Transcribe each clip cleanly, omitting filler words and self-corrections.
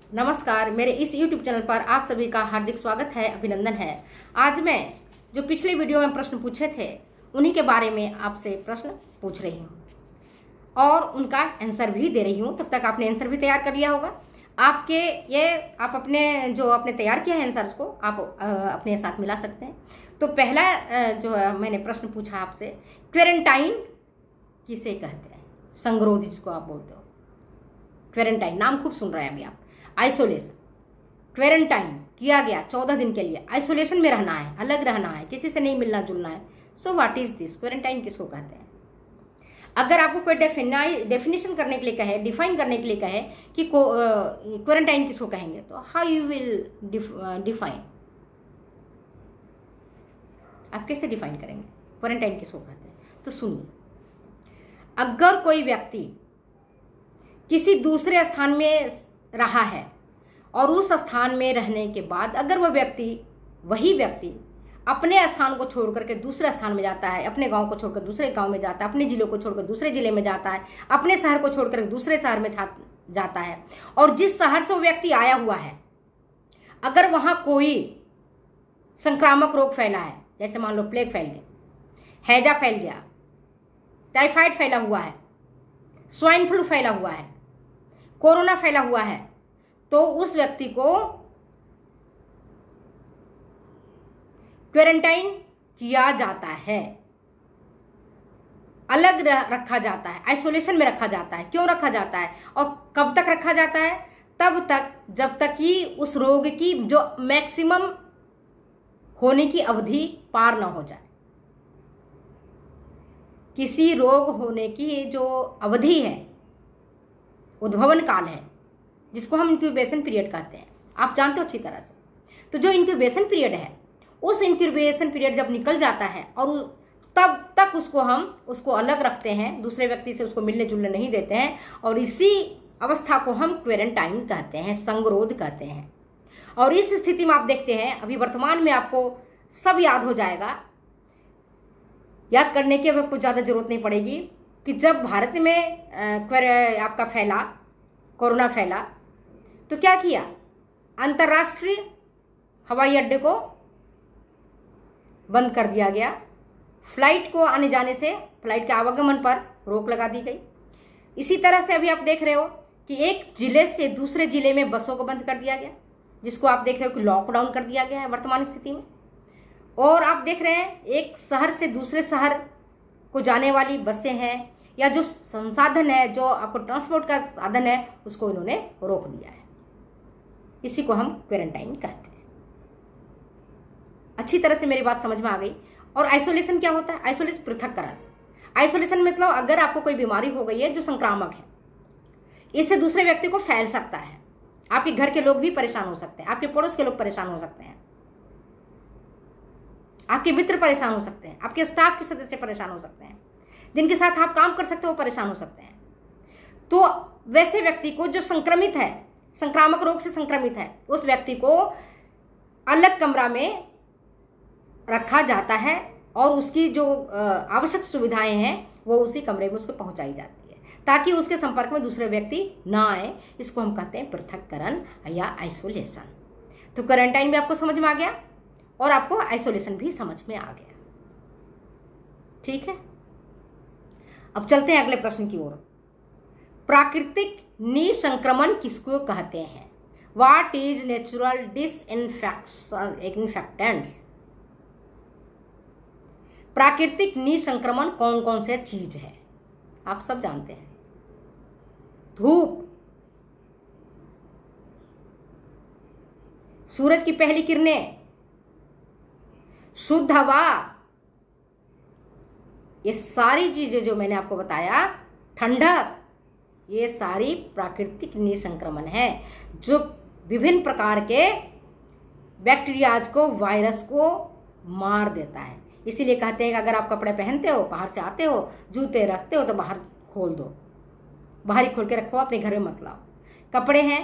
नमस्कार, मेरे इस YouTube चैनल पर आप सभी का हार्दिक स्वागत है, अभिनंदन है। आज मैं जो पिछले वीडियो में प्रश्न पूछे थे उन्हीं के बारे में आपसे प्रश्न पूछ रही हूँ और उनका आंसर भी दे रही हूँ। तब तक आपने आंसर भी तैयार कर लिया होगा। आप अपने तैयार किया है आंसर, उसको आप अपने साथ मिला सकते हैं। तो पहला मैंने प्रश्न पूछा आपसे, क्वारंटाइन किसे कहते हैं? संगरोध जिसको आप बोलते हो। क्वारंटाइन नाम खूब सुन रहे हैं अभी आप। आइसोलेशन, क्वारंटाइन किया गया 14 दिन के लिए, आइसोलेशन में रहना है, अलग रहना है, किसी से नहीं मिलना जुलना है। So what is this? Quarantine किसको कहते हैं? अगर आपको कोई डेफिनेशन करने के लिए कहे, डिफाइन करने के लिए कहे कि क्वारंटाइन किसको कहेंगे, तो हाउ यू विल डिफाइन? आप कैसे डिफाइन करेंगे क्वारंटाइन किसको कहते हैं? तो सुनिए, अगर कोई व्यक्ति किसी दूसरे स्थान में रहा है और उस स्थान में रहने के बाद अगर वही व्यक्ति अपने स्थान को छोड़ करके दूसरे स्थान में जाता है, अपने गांव को छोड़कर दूसरे गांव में जाता है, अपने जिले को छोड़कर दूसरे जिले में जाता है, अपने शहर को छोड़कर दूसरे शहर में जाता है, और जिस शहर से वो व्यक्ति आया हुआ है अगर वहां कोई संक्रामक रोग फैला है, जैसे मान लो प्लेग फैल गया, हैजा फैल गया, टाइफाइड फैला हुआ है, स्वाइन फ्लू फैला हुआ है, कोरोना फैला हुआ है, तो उस व्यक्ति को क्वारंटाइन किया जाता है, अलग रखा जाता है, आइसोलेशन में रखा जाता है। क्यों रखा जाता है और कब तक रखा जाता है? तब तक जब तक कि उस रोग की जो मैक्सिमम होने की अवधि पार ना हो जाए। किसी रोग होने की जो अवधि है, उद्भवन काल है, जिसको हम इंक्यूबेशन पीरियड कहते हैं, आप जानते हो अच्छी तरह से। तो जो इंक्यूबेशन पीरियड है, उस इंक्यूबेशन पीरियड जब निकल जाता है और तब तक उसको अलग रखते हैं, दूसरे व्यक्ति से उसको मिलने जुलने नहीं देते हैं, और इसी अवस्था को हम क्वारंटाइन कहते हैं, संगरोध कहते हैं। और इस स्थिति में आप देखते हैं, अभी वर्तमान में आपको सब याद हो जाएगा, याद करने की आपको ज़्यादा जरूरत नहीं पड़ेगी, कि जब भारत में आपका कोरोना फैला, तो क्या किया? अंतर्राष्ट्रीय हवाई अड्डे को बंद कर दिया गया, फ्लाइट को आने जाने से, फ्लाइट के आवागमन पर रोक लगा दी गई। इसी तरह से अभी आप देख रहे हो कि एक जिले से दूसरे जिले में बसों को बंद कर दिया गया, जिसको आप देख रहे हो कि लॉकडाउन कर दिया गया है वर्तमान स्थिति में। और आप देख रहे हैं एक शहर से दूसरे शहर को जाने वाली बसें हैं, या जो संसाधन है, जो आपको ट्रांसपोर्ट का साधन है, उसको इन्होंने रोक दिया है। इसी को हम क्वारंटाइन कहते हैं। अच्छी तरह से मेरी बात समझ में आ गई। और आइसोलेशन क्या होता है? आइसोलेशन पृथक्करण। आइसोलेशन मतलब अगर आपको कोई बीमारी हो गई है जो संक्रामक है, इससे दूसरे व्यक्ति को फैल सकता है। आपके घर के लोग भी परेशान हो सकते हैं, आपके पड़ोस के लोग परेशान हो सकते हैं, आपके मित्र परेशान हो सकते हैं, आपके स्टाफ के सदस्य परेशान हो सकते हैं, जिनके साथ आप काम कर सकते हो वो परेशान हो सकते हैं। तो वैसे व्यक्ति को जो संक्रमित है, संक्रामक रोग से संक्रमित है, उस व्यक्ति को अलग कमरा में रखा जाता है और उसकी जो आवश्यक सुविधाएं हैं वो उसी कमरे में उसको पहुंचाई जाती है, ताकि उसके संपर्क में दूसरे व्यक्ति ना आए। इसको हम कहते हैं पृथक्करण या आइसोलेशन। तो क्वारंटाइन भी आपको समझ में आ गया और आपको आइसोलेशन भी समझ में आ गया। ठीक है, अब चलते हैं अगले प्रश्न की ओर। प्राकृतिक निसंक्रमण किसको कहते हैं? What is natural disinfectants? प्राकृतिक निसंक्रमण कौन कौन से चीज है? आप सब जानते हैं। धूप, सूरज की पहली किरणें, शुद्ध हवा, ये सारी चीजें जो मैंने आपको बताया, ठंडक, ये सारी प्राकृतिक निसंक्रमण है, जो विभिन्न प्रकार के बैक्टीरियाज को, वायरस को मार देता है। इसीलिए कहते हैं कि अगर आप कपड़े पहनते हो, बाहर से आते हो, जूते रखते हो, तो बाहर खोल दो, बाहर ही खोल के रखो, अपने घर में मत लाओ। कपड़े हैं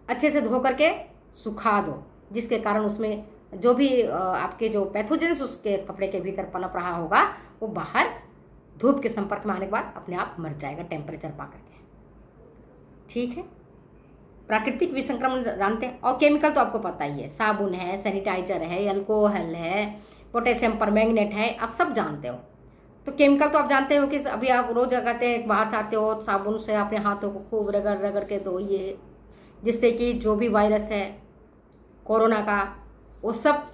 अच्छे से धो करके सुखा दो, जिसके कारण उसमें जो भी आपके जो पैथोजेंस उसके कपड़े के भीतर पनप रहा होगा, वो बाहर धूप के संपर्क में आने के बाद अपने आप मर जाएगा टेम्परेचर पा करके। ठीक है, प्राकृतिक विसंक्रमण जानते हैं। और केमिकल तो आपको पता ही है, साबुन है, सैनिटाइजर है, अल्कोहल है, पोटेशियम परमैंगनेट है, आप सब जानते हो। तो केमिकल तो आप जानते हो कि अभी आप रोज लगाते हैं, बाहर से आते हो साबुन से अपने हाथों को खूब रगड़ रगड़ के धोइए, जिससे कि जो भी वायरस है कोरोना का वो सब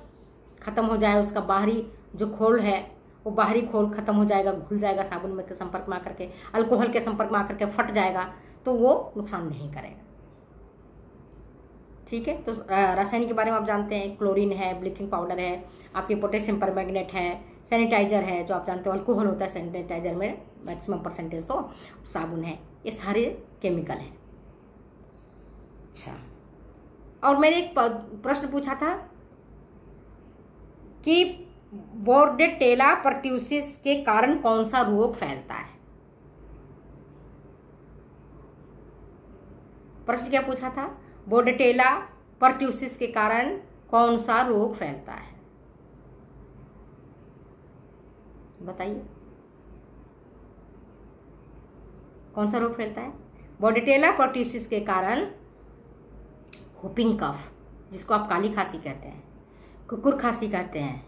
खत्म हो जाए, उसका बाहरी जो खोल है वो बाहरी खोल खत्म हो जाएगा, घुल जाएगा साबुन में के संपर्क में आकर के, अल्कोहल के संपर्क में आकर के फट जाएगा, तो वो नुकसान नहीं करेगा। ठीक है, तो रासायनिक के बारे में आप जानते हैं, क्लोरीन है, ब्लीचिंग पाउडर है, आपके पोटेशियम परमैंगनेट है, सैनिटाइजर है जो आप जानते हो, अल्कोहल होता है सैनिटाइजर में मैक्सिमम परसेंटेज, तो साबुन है, ये सारे केमिकल हैं। अच्छा, और मैंने एक प्रश्न पूछा था कि बोर्डेटेला परट्यूसिस के कारण कौन सा रोग फैलता है। प्रश्न क्या पूछा था? बोर्डेटेला परट्यूसिस के कारण कौन सा रोग फैलता है, बताइए कौन सा रोग फैलता है? बोर्डेटेला परट्यूसिस के कारण हुपिंग कफ, जिसको आप काली खांसी कहते हैं, कुकुर खांसी कहते हैं,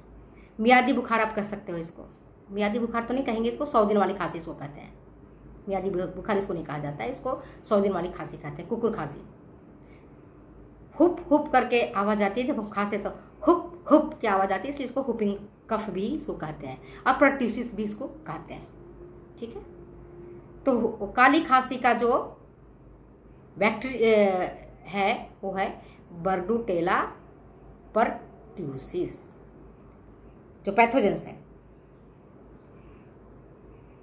मियादी बुखार आप कह सकते हो इसको। मियादी बुखार तो नहीं कहेंगे इसको, 100 दिन वाली खांसी इसको कहते हैं। मियादी बुखार इसको नहीं कहा जाता है, इसको 100 दिन वाली खांसी कहते हैं, कुकुर खांसी। हुप हुप करके आवाज़ आती है जब हम खांसते, तो हुप हुप की आवाज़ आती है, इसलिए इसको हुपिंग कफ भी इसको कहते हैं, और परट्यूसिस भी इसको कहते हैं। ठीक है, तो काली खांसी का जो बैक्टीरिया है वो है बोर्डेटेला परट्यूसिस, जो पैथोजेंस है।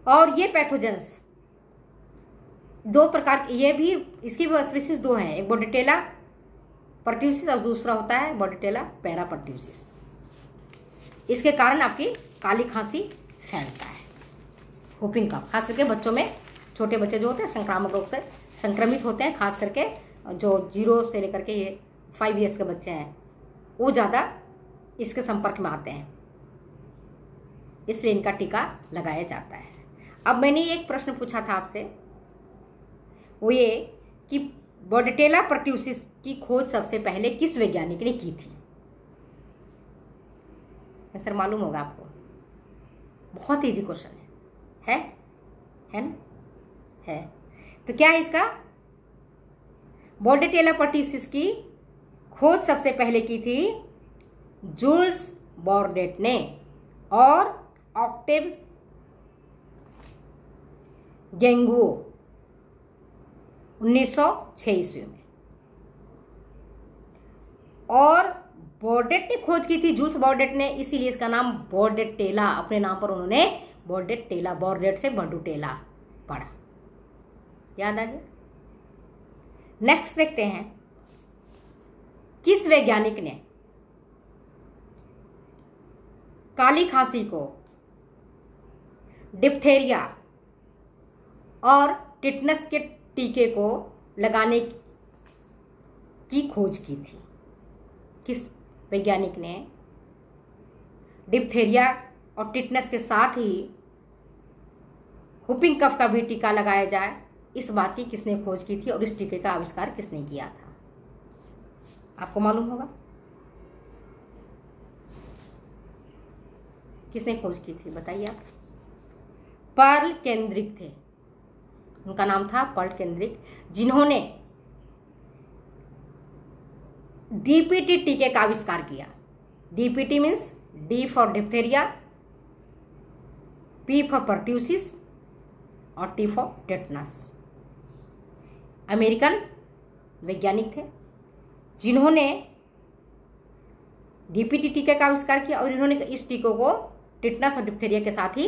और ये पैथोजेंस दो प्रकार, ये भी इसकी स्पीसीज दो हैं, एक बोर्डेटेला परट्यूसिस और दूसरा होता है बोर्डेटेला पैरापर्ट्यूसिस। इसके कारण आपकी काली खांसी फैलता है, हुपिंग कफ, खास करके बच्चों में। छोटे बच्चे जो होते हैं संक्रामक रोग से संक्रमित होते हैं, खास करके जो 0 से लेकर के ये 5 ईयर्स के बच्चे हैं, वो ज़्यादा इसके संपर्क में आते हैं, इसलिए इनका टीका लगाया जाता है। अब मैंने एक प्रश्न पूछा था आपसे, वो ये कि बोर्डेटेला परट्यूसिस की खोज सबसे पहले किस वैज्ञानिक ने की थी? आंसर मालूम होगा आपको, बहुत इजी क्वेश्चन है ना? है तो क्या है इसका? बोर्डेटेला परट्यूसिस की खोज सबसे पहले की थी जूल्स बोर्डेट ने और ऑक्टेव गेंगुओ 1906 ईस्वी में। और बोर्डेट ने खोज की थी, जूल्स बोर्डेट ने, इसीलिए इसका नाम बोर्डेटेला, अपने नाम पर उन्होंने बोर्डेटेला, बोर्डेट से बोर्डेटेला पढ़ा। याद आ गया? नेक्स्ट देखते हैं, किस वैज्ञानिक ने काली खांसी को डिप्थेरिया और टिटनस के टीके को लगाने की खोज की थी? किस वैज्ञानिक ने डिप्थेरिया और टिटनस के साथ ही हुपिंग कफ का भी टीका लगाया जाए, इस बात की किसने खोज की थी और इस टीके का आविष्कार किसने किया था? आपको मालूम होगा किसने खोज की थी, बताइए आप। पर्ल केंद्रिक थे, उनका नाम था पर्ल केंद्रिक, जिन्होंने डीपीटी टीके का आविष्कार किया। DPT means D for diphtheria, P for pertussis और टी फॉर टेटनस। अमेरिकन वैज्ञानिक थे जिन्होंने डीपीटी टीके का आविष्कार किया और इन्होंने इस टीकों को टिटनस और डिप्थेरिया के साथ ही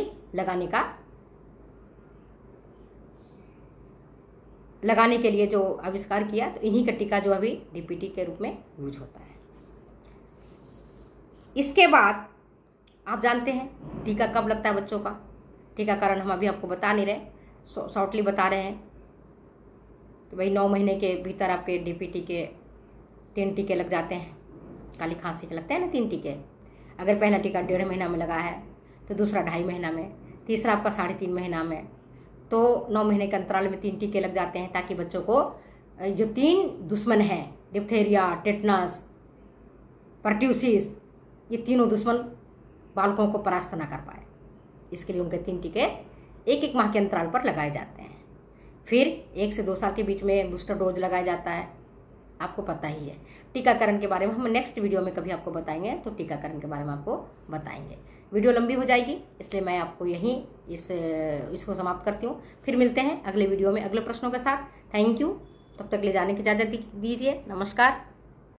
लगाने के लिए जो आविष्कार किया, तो इन्हीं का टीका जो अभी डीपीटी के रूप में यूज होता है। इसके बाद आप जानते हैं टीका कब लगता है बच्चों का? टीकाकरण हम अभी आपको बता नहीं रहे, शॉर्टली बता रहे हैं कि भाई 9 महीने के भीतर आपके डीपीटी के 3 टीके लग जाते हैं। काली खांसी के लगते हैं ना 3 टीके। अगर पहला टीका 1.5 महीना में लगा है तो दूसरा 2.5 महीना में, तीसरा आपका 3.5 महीना में, तो 9 महीने के अंतराल में 3 टीके लग जाते हैं, ताकि बच्चों को जो 3 दुश्मन हैं, डिप्थेरिया, टेटनस, परट्यूसिस, ये तीनों दुश्मन बालकों को परास्त ना कर पाए, इसके लिए उनके 3 टीके 1-1 माह के अंतराल पर लगाए जाते हैं। फिर 1 से 2 साल के बीच में बूस्टर डोज लगाया जाता है, आपको पता ही है। टीकाकरण के बारे में हम नेक्स्ट वीडियो में कभी आपको बताएंगे, तो टीकाकरण के बारे में आपको बताएंगे। वीडियो लंबी हो जाएगी, इसलिए मैं आपको यहीं इसको समाप्त करती हूँ। फिर मिलते हैं अगले वीडियो में अगले प्रश्नों के साथ। Thank you. तब तक ले जाने की इजाज़त दीजिए। नमस्कार।